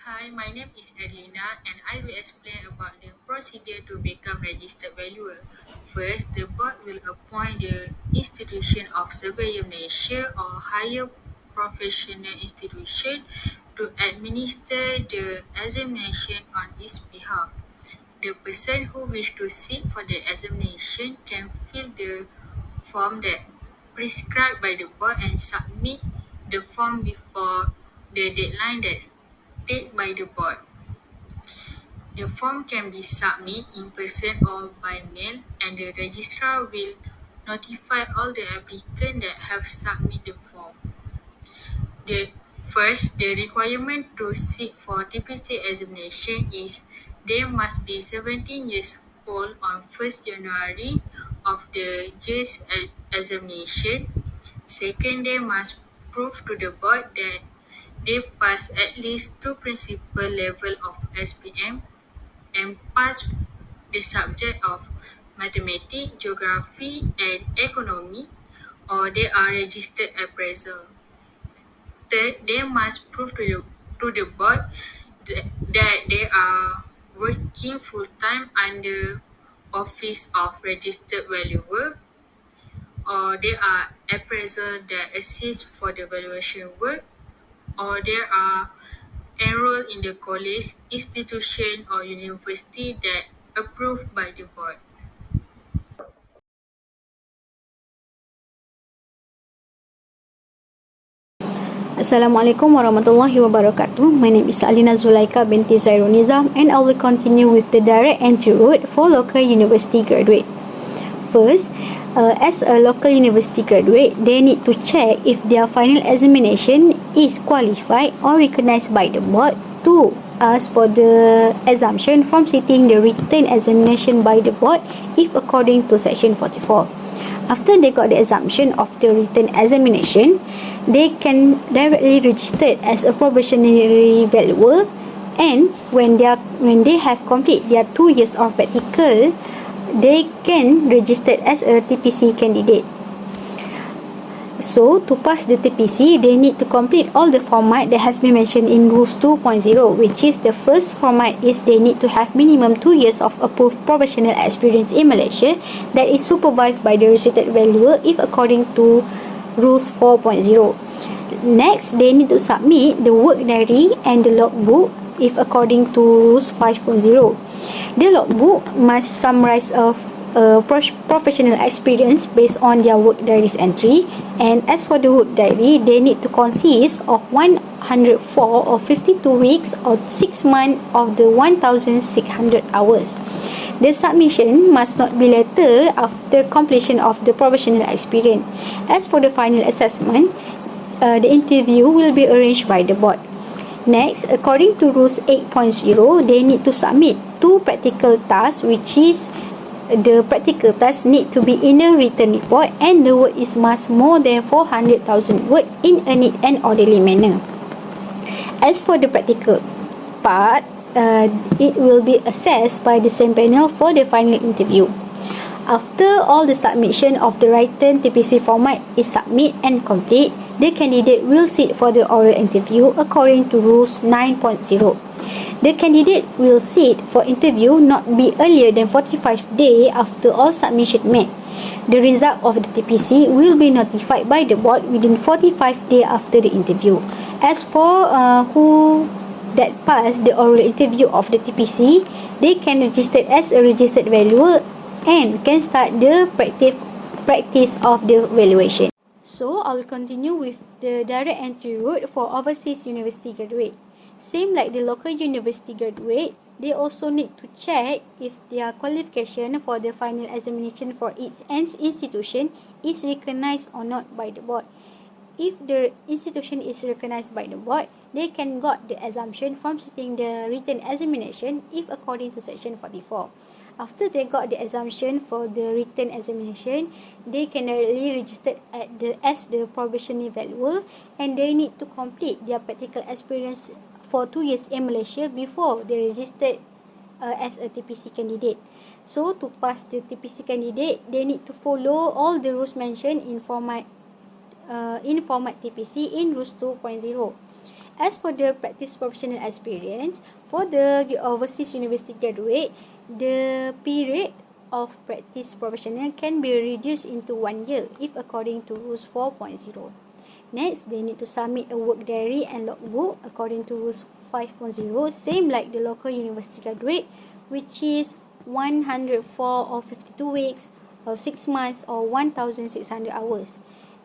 Hi, my name is EDLINNA and I will explain about the procedure to become registered valuer. First, the board will appoint the institution of survey of Malaysia or higher professional institution to administer the examination on its behalf. The person who wishes to sit for the examination can fill the form that prescribed by the board and submit the form before the deadline that's set by the board. The form can be submitted in person or by mail, and the registrar will notify all the applicants that have submitted the form. The requirement to sit for TPC examination is they must be 17 years old on 1st January of the year's examination. Second, they must prove to the board that they pass at least two principal level of SPM and pass the subject of mathematics, geography, and economy, or they are registered appraiser. Third, they must prove to the board that they are working full-time under Office of Registered Valuer, or they are appraiser that assist for the valuation work, or they are enrolled in the college, institution, or university that approved by the board. Assalamualaikum warahmatullahi wabarakatuh. My name is ALINA ZULAIKHA binti ZAIROLNIZAM and I will continue with the direct entry route for local university graduate. First, as a local university graduate, they need to check if their final examination is qualified or recognized by the board to ask for the exemption from sitting the written examination by the board if according to section 44. After they got the exemption of the written examination, they can directly register as a probationary valuer, and when they have complete their 2 years of practical, they can register as a TPC candidate. So, to pass the TPC, they need to complete all the format that has been mentioned in Rules 2.0, which is the first format is they need to have minimum 2 years of approved professional experience in Malaysia that is supervised by the registered valuer if according to Rules 4.0. Next, they need to submit the work diary and the logbook if according to Rules 5.0. The logbook must summarize of professional experience based on their work diary's entry, and as for the work diary, they need to consist of 104 or 52 weeks or 6 months of the 1,600 hours. The submission must not be later after completion of the professional experience. As for the final assessment, the interview will be arranged by the board. Next, according to Rules 8.0, they need to submit 2 practical tasks, which is the practical tasks need to be in a written report and the word is must more than 400,000 words in a neat and orderly manner. As for the practical part, it will be assessed by the same panel for the final interview. After all the submission of the written TPC format is submit and complete, the candidate will sit for the oral interview according to Rules 9.0. The candidate will sit for interview not be earlier than 45 days after all submission made. The result of the TPC will be notified by the board within 45 days after the interview. As for who that pass the oral interview of the TPC, they can register as a registered valuer and can start the practice of the valuation. So, I will continue with the direct entry route for overseas university graduate. Same like the local university graduate, they also need to check if their qualification for the final examination for its institution is recognized or not by the board. If the institution is recognized by the board, they can got the exemption from sitting the written examination if according to section 44. After they got the exemption for the written examination, they can directly register as the probationary valuer, and they need to complete their practical experience for 2 years in Malaysia before they registered as a TPC candidate. So, to pass the TPC candidate, they need to follow all the rules mentioned in format TPC in Rules 2.0. As for the practice professional experience, for the overseas university graduate, the period of practice professional can be reduced into 1 year if according to rules 4.0. Next, they need to submit a work diary and logbook according to rules 5.0, same like the local university graduate, which is 104 or 52 weeks or 6 months or 1,600 hours.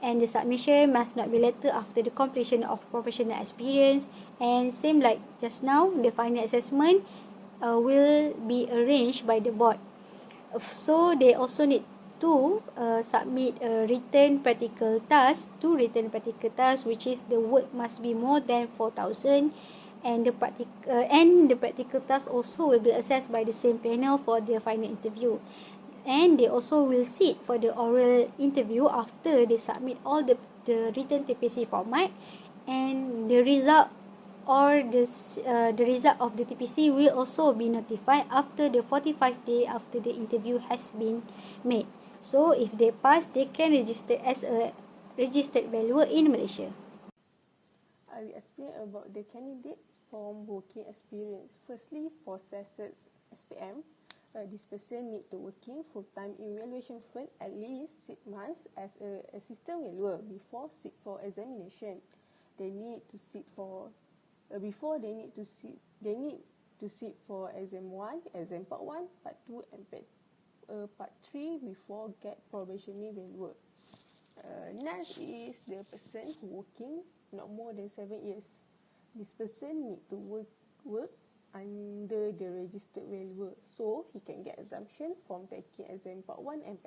And the submission must not be later after the completion of professional experience. And same like just now, the final assessment will be arranged by the board. So they also need to submit a written practical task, which is the work must be more than 4,000, and the practical task also will be assessed by the same panel for the final interview. And they also will sit for the oral interview after they submit all the written TPC format, and the result or the result of the TPC will also be notified after the 45 days after the interview has been made. So if they pass, they can register as a registered valuer in Malaysia. I will explain about the candidate from working experience. Firstly, for CSET's SPM, this person need to working full-time in valuation firm at least 6 months as an assistant valuer before sit for examination. They need to sit for they need to sit for exam 1, exam part 1, part 2 and part 3 before get probationary valuer. Next is the person who working not more than 7 years. This person need to work under the registered valuer, so he can get exemption from taking exam part 1 and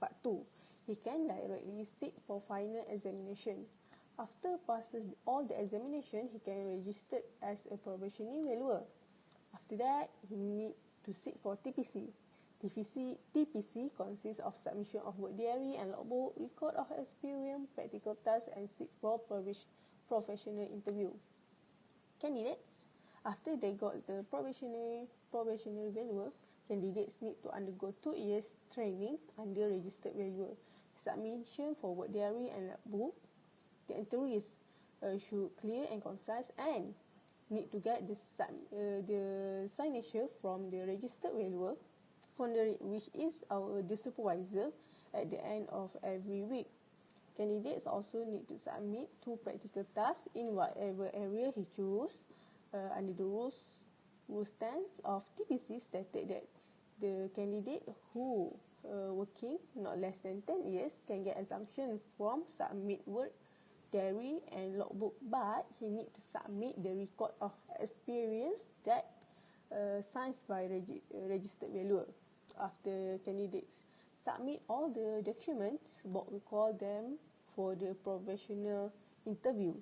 part 2. He can directly sit for final examination. After passes all the examination, he can register as a probationary valuer. After that, he need to sit for TPC. TPC consists of submission of work diary and logbook, record of experience, practical tasks, and sit for professional interview. Candidates, after they got the probationary valuer, candidates need to undergo 2 years training under registered valuer. Submission for work diary and logbook, the entries should clear and concise and need to get the signature from the registered valuer, which is the supervisor at the end of every week. Candidates also need to submit 2 practical tasks in whatever area he choose. Under the rules stance of TPC stated that the candidate who working not less than 10 years can get exemption from submit work diary and logbook, but he need to submit the record of experience that signed by registered valuer. After candidates submit all the documents, board will call them for the professional interview.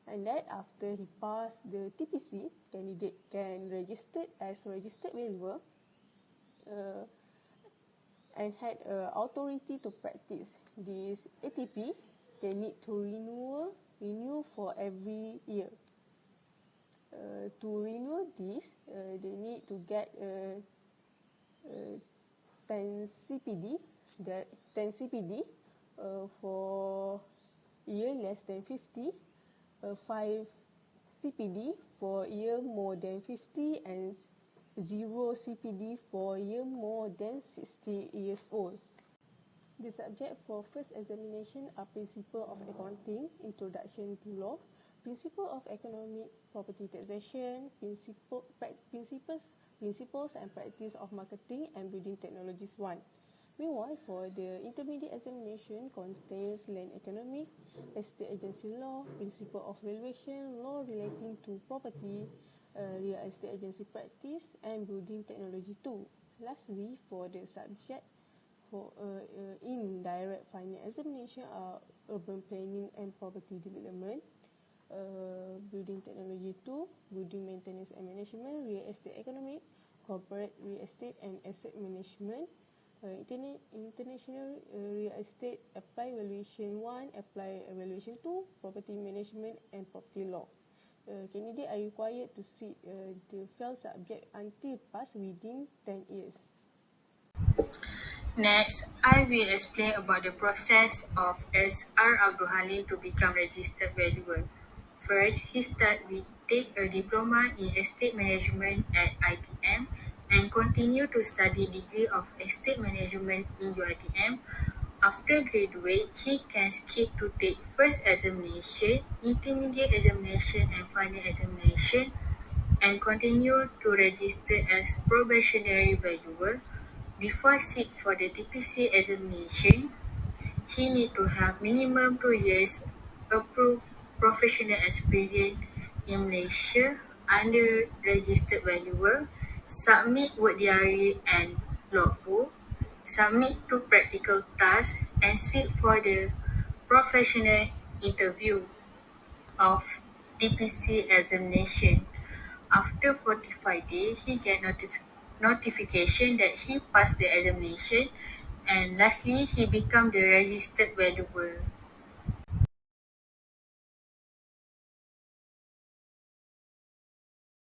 And that after he passed the TPC, candidate can register as registered valuer and had authority to practice. This ATP, they need to renew for every year. To renew this, they need to get 10 CPD, for year less than 50, 5 CPD for year more than 50, and 0 CPD for year more than 60 years old. The subject for first examination are Principle of Accounting, Introduction to Law, Principle of Economic Property Taxation, Principles and Practice of Marketing and Building Technologies 1. Meanwhile, for the intermediate examination contains Land Economic, Estate Agency Law, Principle of Valuation, Law relating to Property, Real Estate Agency Practice, and Building Technology 2. Lastly, for the subject for indirect final examination are Urban Planning and Property Development, Building Technology 2, Building Maintenance and Management, Real Estate Economic, Corporate Real Estate and Asset Management, International Real Estate, Apply Valuation 1, Apply Valuation 2, Property Management and Property Law. Candidates are required to sit the failed subject until pass within 10 years. Next, I will explain about the process of SR Abdul Halim to become registered valuer. First, he take a diploma in estate management at ITM and continue to study degree of estate management in UITM. After graduate, he can skip to take first examination, intermediate examination and final examination and continue to register as probationary valuer. Before sit for the TPC examination, he need to have minimum 2 years approved professional experience in Malaysia under registered valuer, submit work diary and logbook, submit to practical tasks and sit for the professional interview of TPC examination. After 45 days, he get notification that he passed the examination and lastly, he become the registered valuer.